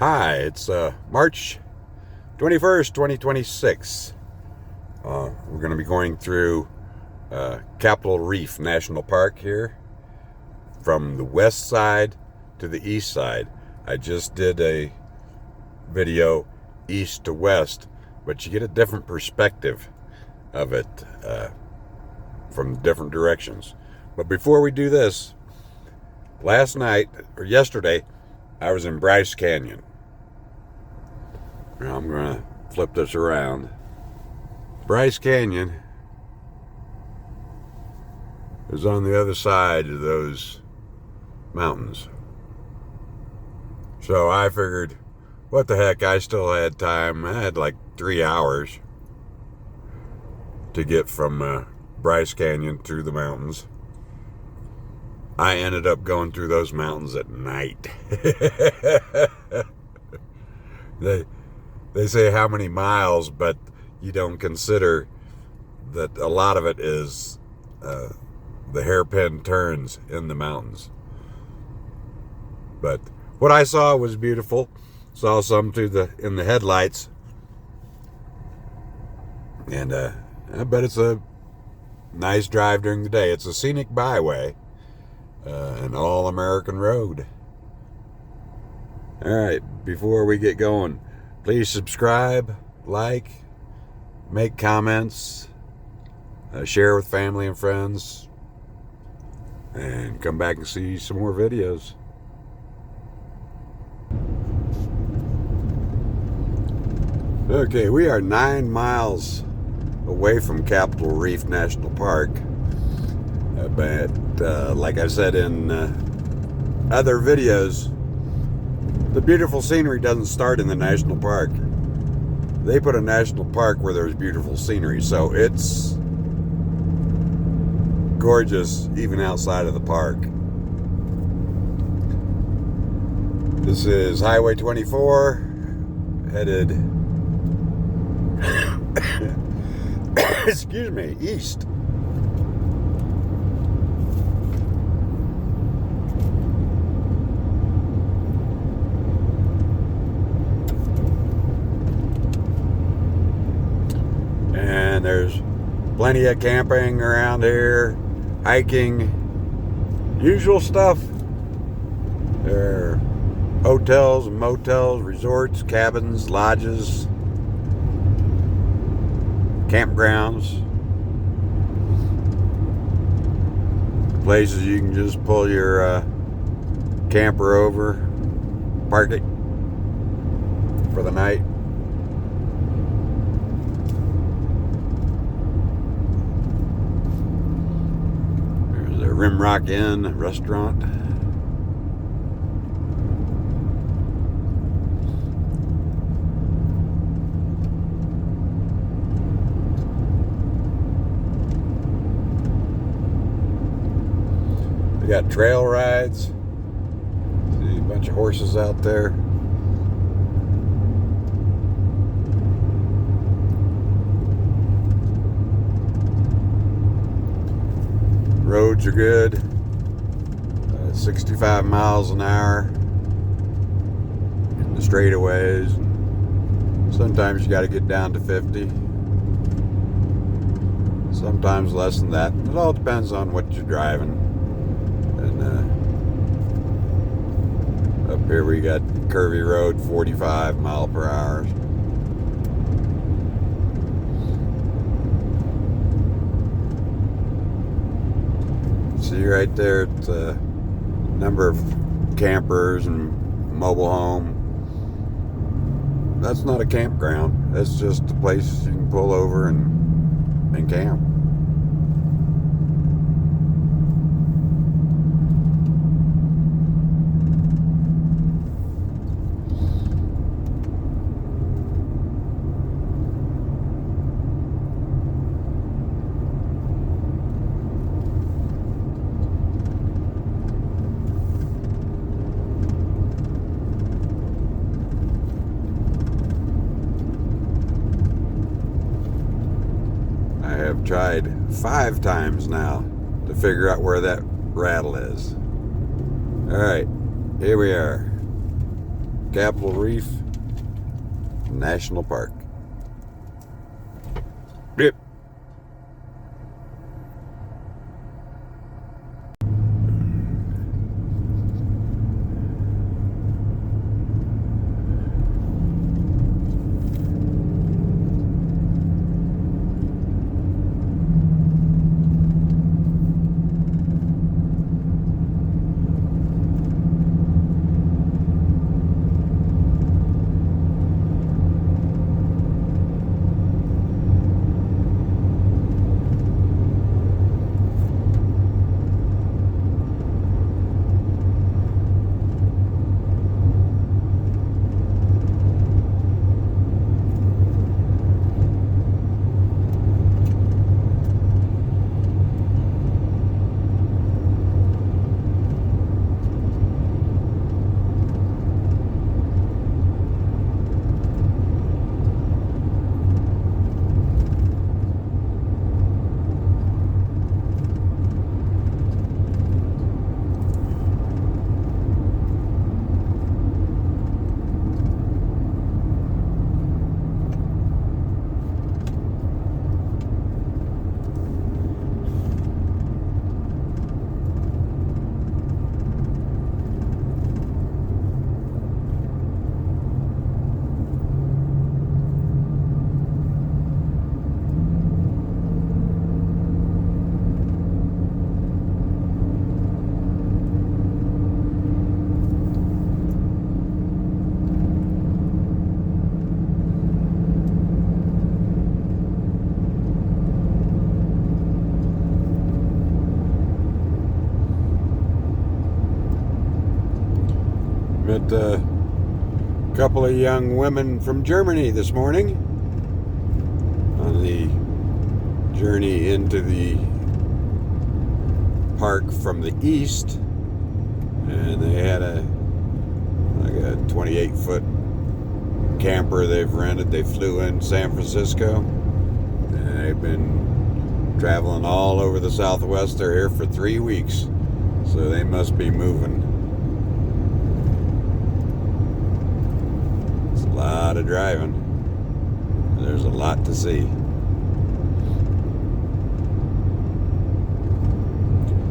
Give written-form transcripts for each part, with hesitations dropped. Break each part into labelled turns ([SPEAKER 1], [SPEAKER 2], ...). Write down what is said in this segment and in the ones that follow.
[SPEAKER 1] Hi, it's March 21st, 2026. We're going to be going through Capitol Reef National Park here from the west side to the east side. I just did a video east to west, but you get a different perspective of it from different directions. But before we do this, last night or yesterday, I was in Bryce Canyon. Now I'm going to flip this around. Bryce Canyon is on the other side of those mountains. So I figured, what the heck, I still had time. I had like 3 hours to get from Bryce Canyon through the mountains. I ended up going through those mountains at night. They say how many miles, but you don't consider that a lot of it is the hairpin turns in the mountains. But what I saw was beautiful. Saw some in the headlights, and I bet it's a nice drive during the day. It's a scenic byway, an all-American road. All right, before we get going, please subscribe, like, make comments, share with family and friends, and come back and see some more videos. Okay, we are 9 miles away from Capitol Reef National Park. But like I said in other videos, the beautiful scenery doesn't start in the national park. They put a national park where there's beautiful scenery, so it's gorgeous even outside of the park. This is Highway 24, headed excuse me, east. And there's plenty of camping around here, hiking, usual stuff. There are hotels and motels, resorts, cabins, lodges, campgrounds, places you can just pull your camper over, park it for the night. There's a Rimrock Inn restaurant. We got trail rides. See a bunch of horses out there. Roads are good. 65 miles an hour in the straightaways. Sometimes you got to get down to 50. Sometimes less than that. It all depends on what you're driving. And up here we got curvy road, 45 mile per hour. See right there, it's a number of campers and mobile home. That's not a campground. That's just a place you can pull over and camp. I have tried 5 times now to figure out where that rattle is. All right, here we are. Capitol Reef National Park. Yep. Met a couple of young women from Germany this morning on the journey into the park from the east, and they had a 28-foot camper they've rented. They flew in San Francisco, and they've been traveling all over the Southwest. They're here for 3 weeks, so they must be moving. It's a lot of driving. There's a lot to see.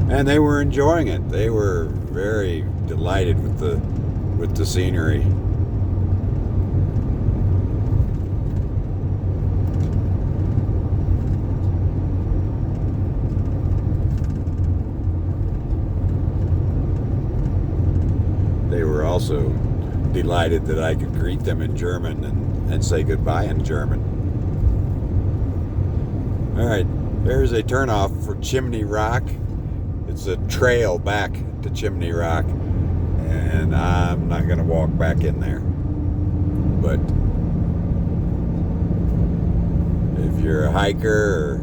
[SPEAKER 1] And they were enjoying it. They were very delighted with the scenery. They were also delighted that I could greet them in German and say goodbye in German. All right, there's a turnoff for Chimney Rock. It's a trail back to Chimney Rock, and I'm not going to walk back in there. But if you're a hiker or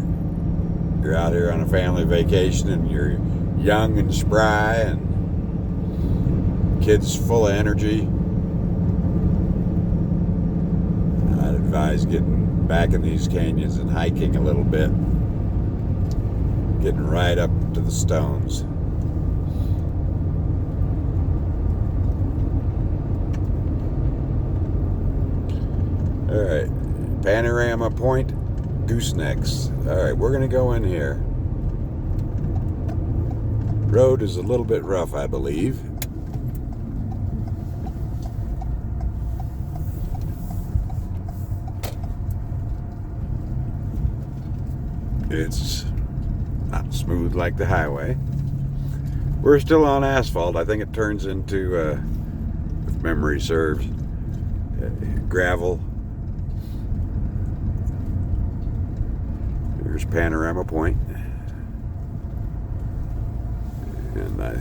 [SPEAKER 1] you're out here on a family vacation and you're young and spry and kids full of energy, I'd advise getting back in these canyons and hiking a little bit. Getting right up to the stones. All right, Panorama Point, goosenecks. All right, we're gonna go in here. Road is a little bit rough, I believe. It's not smooth like the highway. We're still on asphalt. I think it turns into, if memory serves, gravel. Here's Panorama Point. And I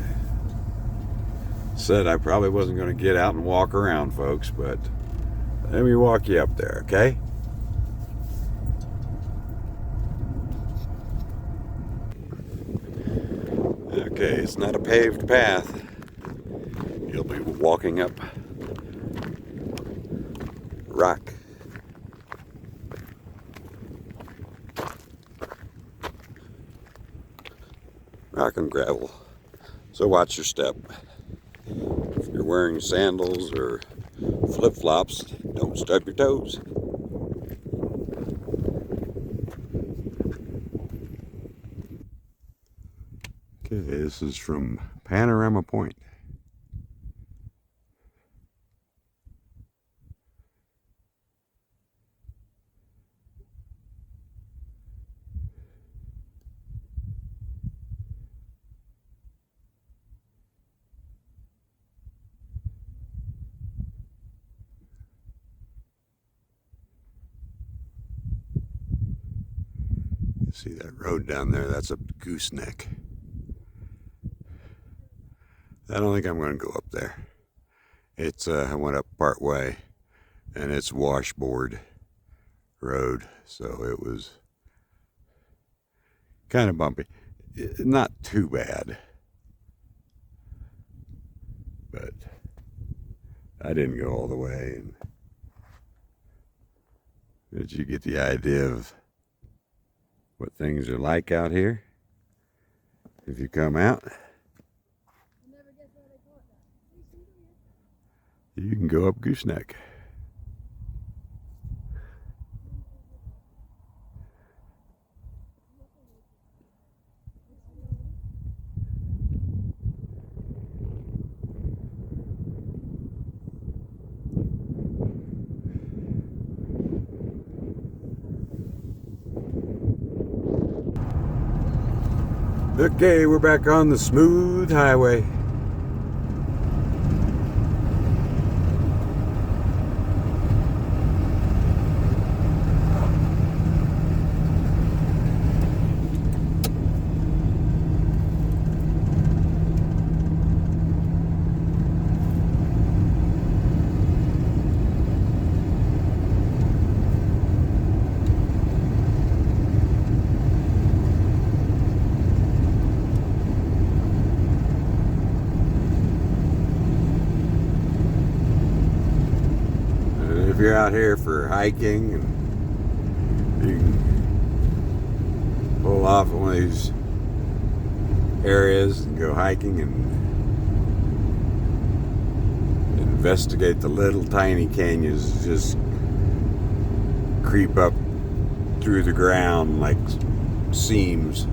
[SPEAKER 1] said I probably wasn't going to get out and walk around, folks, but let me walk you up there, okay? Okay, it's not a paved path. You'll be walking up rock. Rock and gravel. So watch your step. If you're wearing sandals or Flip-flops, don't stub your toes. Okay, this is from Panorama Point. See that road down there? That's a gooseneck. I don't think I'm going to go up there. It's I went up part way, and it's washboard road, so it was kind of bumpy. Not too bad, but I didn't go all the way. And did you get the idea of what things are like out here if you come out? You can go up Gooseneck. Okay, we're back on the smooth highway. If you're out here for hiking, and you can pull off at one of these areas and go hiking and investigate the little tiny canyons, just creep up through the ground like seams.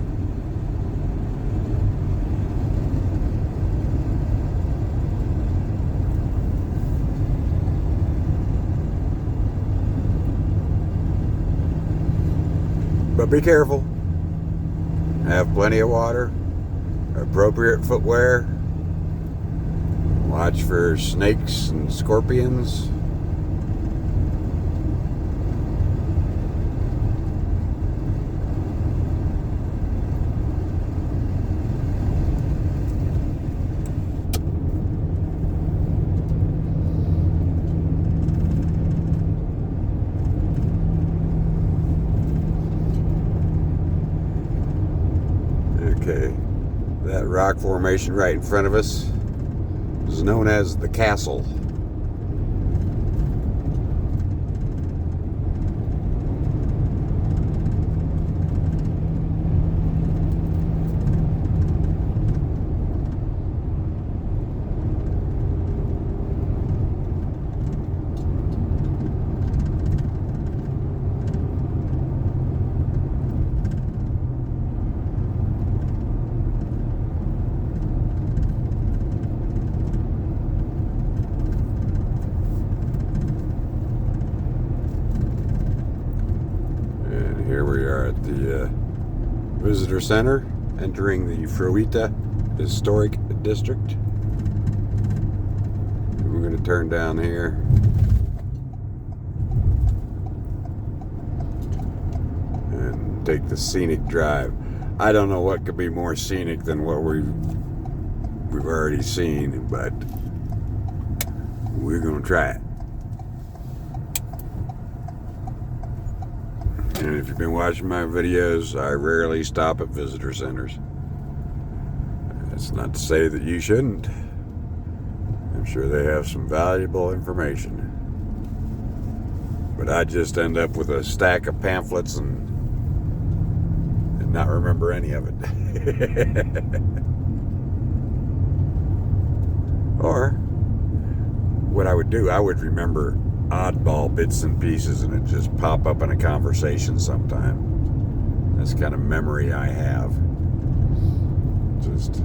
[SPEAKER 1] But be careful. Have plenty of water, appropriate footwear. Watch for snakes and scorpions. Okay, that rock formation right in front of us is known as the castle. Here we are at the visitor center, entering the Fruita Historic District. We're going to turn down here. And take the scenic drive. I don't know what could be more scenic than what we've already seen, but we're going to try it. And if you've been watching my videos, I rarely stop at visitor centers. That's not to say that you shouldn't. I'm sure they have some valuable information. But I just end up with a stack of pamphlets and not remember any of it. Or what I would do, I would remember oddball bits and pieces, and it just pop up in a conversation sometime. That's the kind of memory I have. Just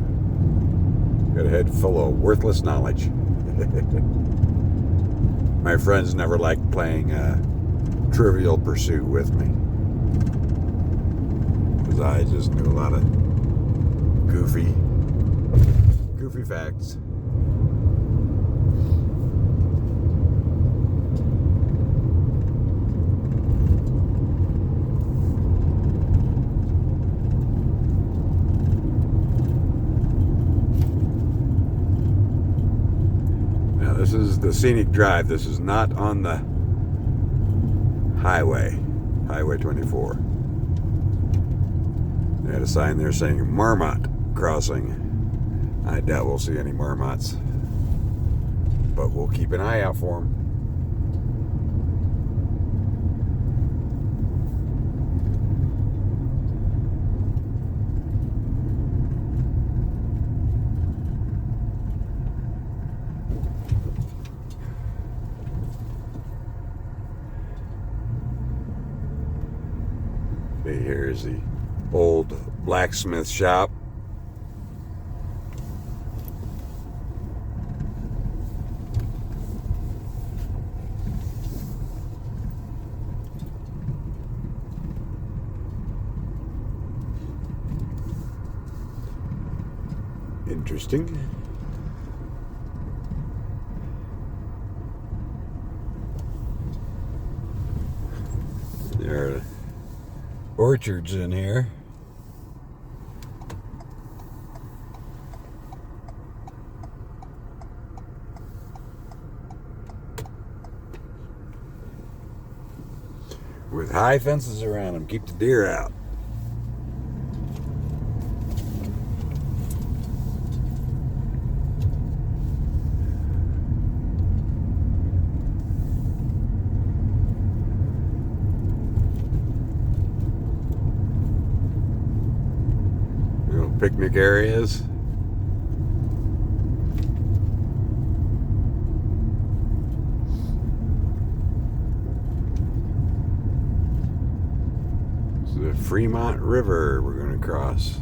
[SPEAKER 1] got a head full of worthless knowledge. My friends never liked playing Trivial Pursuit with me, because I just knew a lot of goofy facts. Now this is the scenic drive. This is not on the Highway 24. They had a sign there saying Marmot Crossing. I doubt we'll see any marmots, but we'll keep an eye out for them. Here's the old blacksmith shop. Interesting. There are orchards in here. With high fences around them, keep the deer out. Picnic areas. This is the Fremont River we're going to cross.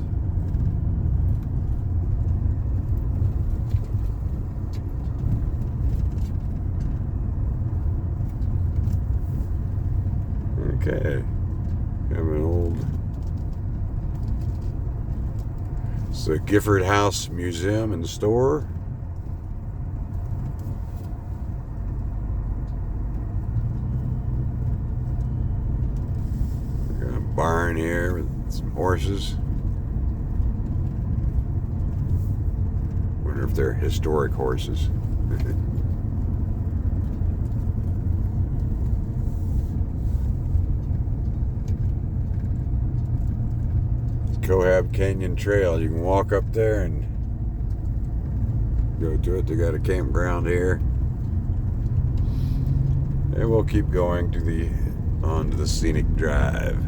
[SPEAKER 1] Okay. Have an old... It's the Gifford House Museum and Store. We got a barn here with some horses. Wonder if they're historic horses. Cohab Canyon Trail. You can walk up there and go to it. They got a campground here. And we'll keep going to onto the scenic drive.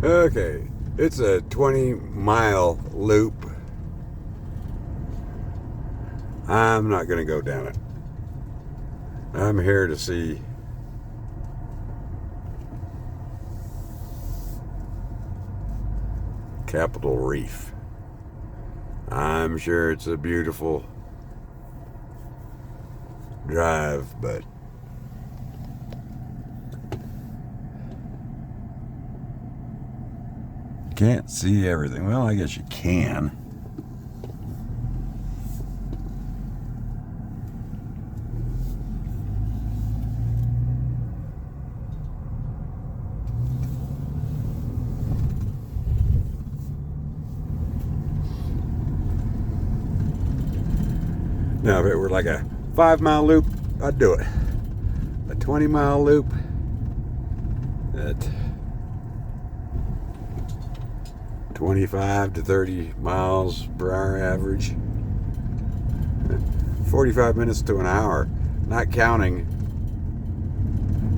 [SPEAKER 1] Okay, it's a 20-mile loop. I'm not going to go down it. I'm here to see Capitol Reef. I'm sure it's a beautiful drive, but can't see everything. Well, I guess you can. Now, if it were like a 5-mile loop, I'd do it. A 20-mile loop at 25 to 30 miles per hour average, 45 minutes to an hour, not counting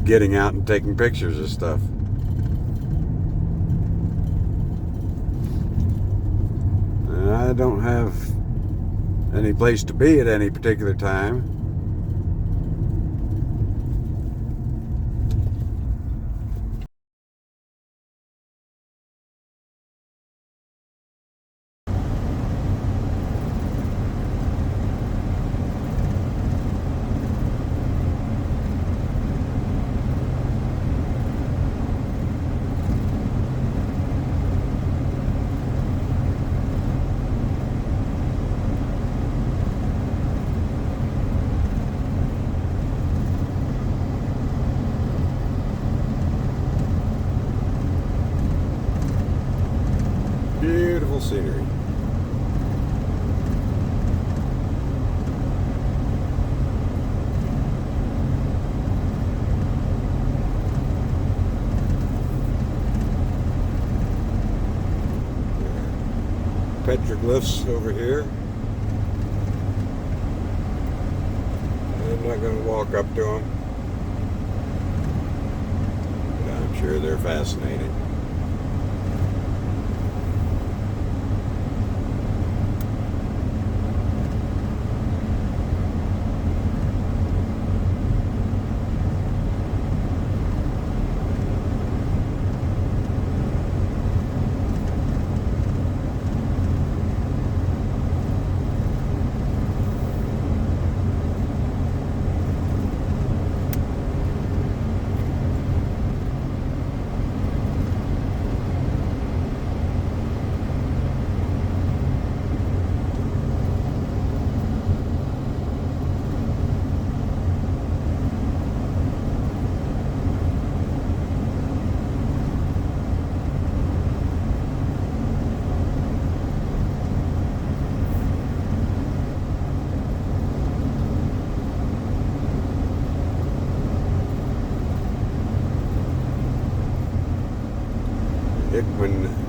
[SPEAKER 1] getting out and taking pictures of stuff. And I don't have any place to be at any particular time. Beautiful scenery. Petroglyphs over here. I'm not going to walk up to them, but I'm sure they're fascinating.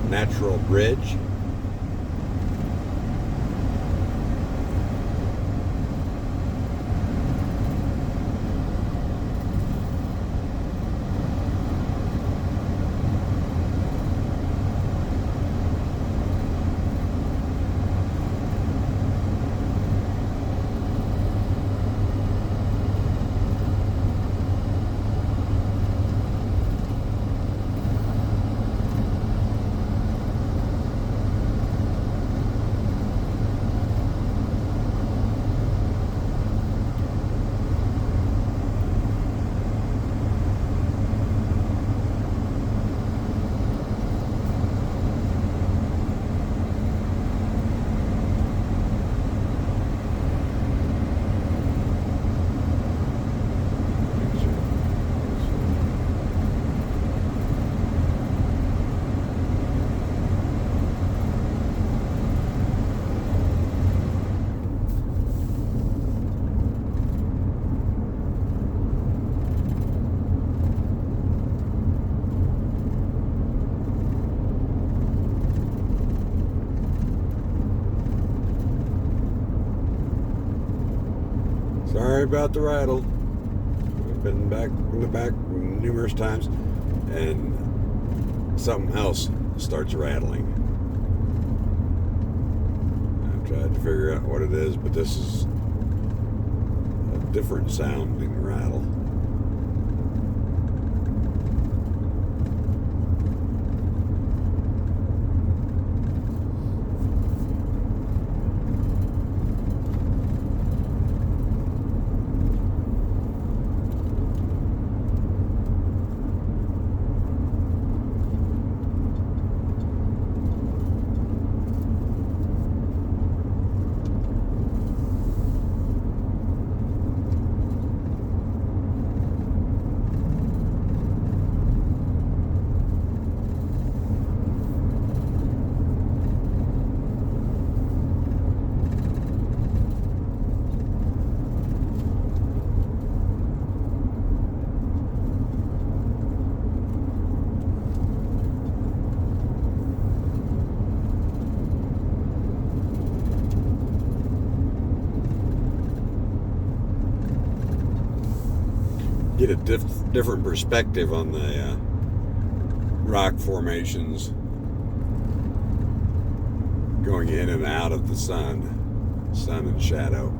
[SPEAKER 1] Natural Bridge. Sorry about the rattle. I've been back in the back numerous times, and something else starts rattling. I've tried to figure out what it is, but this is a different sounding rattle. get a different perspective on the rock formations going in and out of the sun and shadow.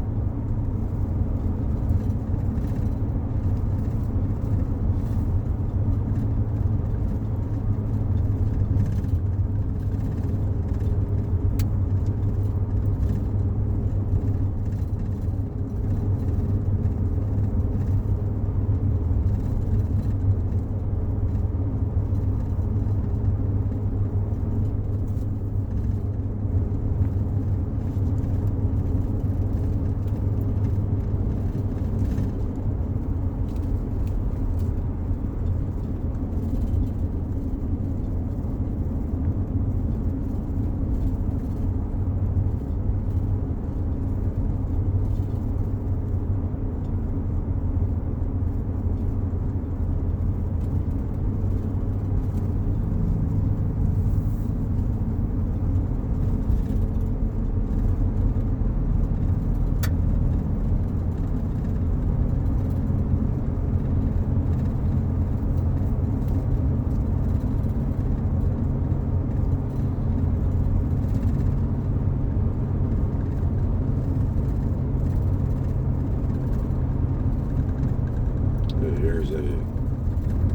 [SPEAKER 1] Here's a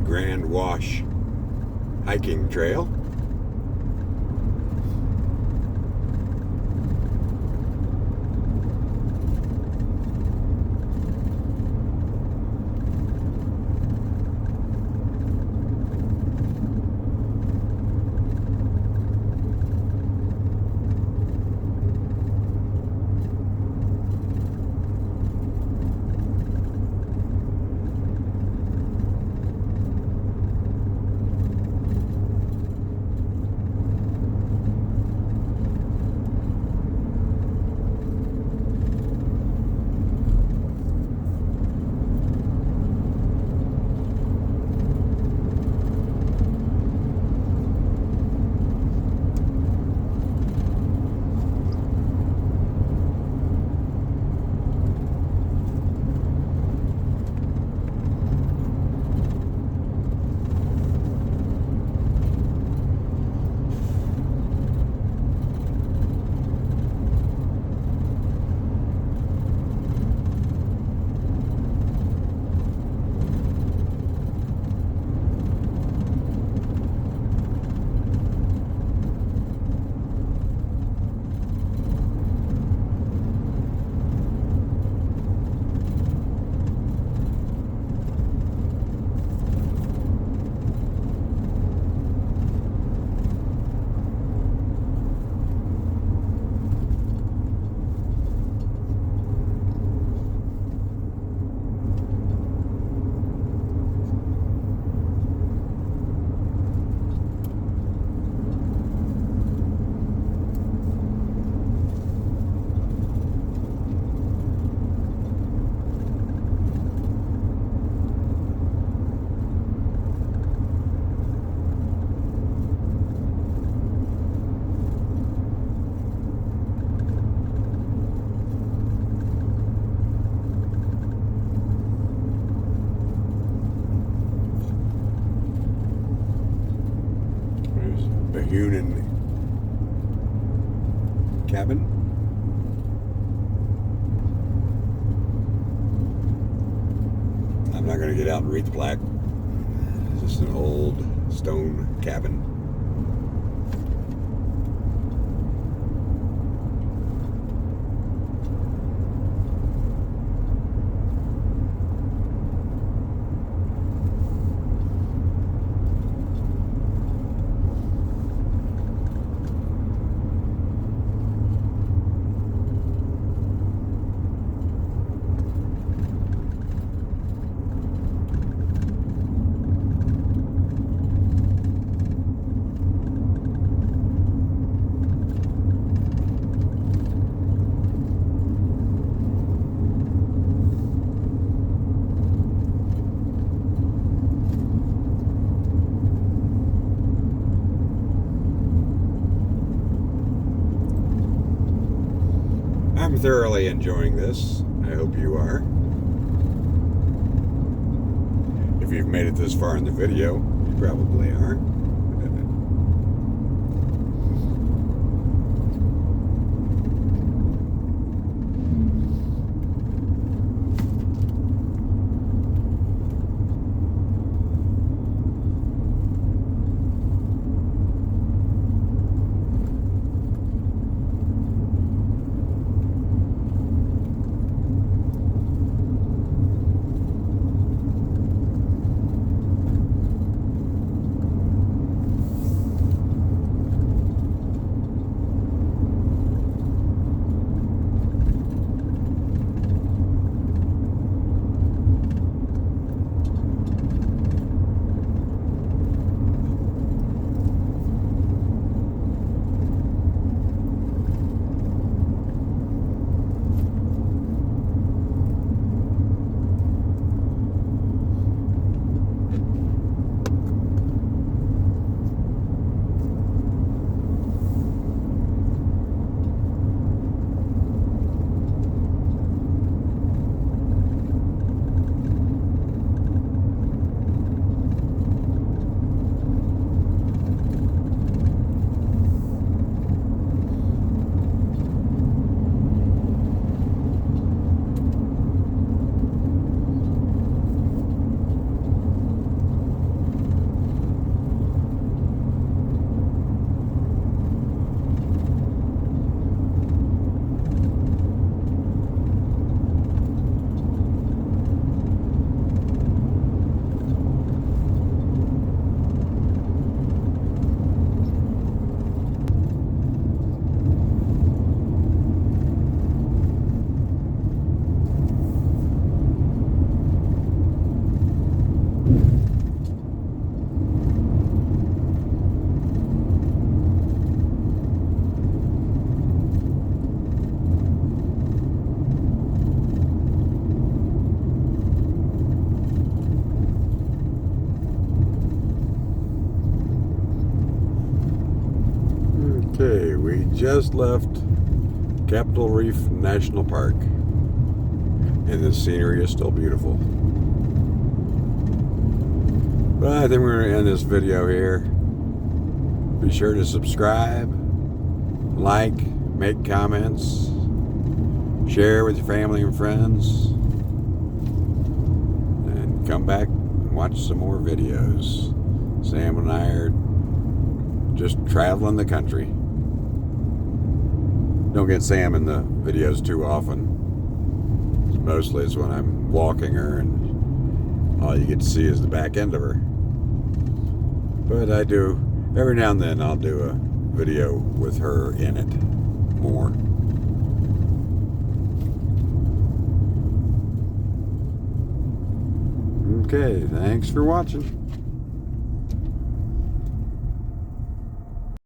[SPEAKER 1] Grand Wash hiking trail. Union cabin. I'm not going to get out and read the plaque. It's just an old stone cabin. I'm thoroughly enjoying this. I hope you are. you've made it this far in the video. You probably are. Okay, we just left Capitol Reef National Park, and the scenery is still beautiful. But I think we're going to end this video here. Be sure to subscribe, like, make comments, share with your family and friends, and come back and watch some more videos. Sam and I are just traveling the country. Don't get Sam in the videos too often. Mostly it's when I'm walking her and all you get to see is the back end of her. But I do, every now and then I'll do a video with her in it more. Okay, thanks for watching.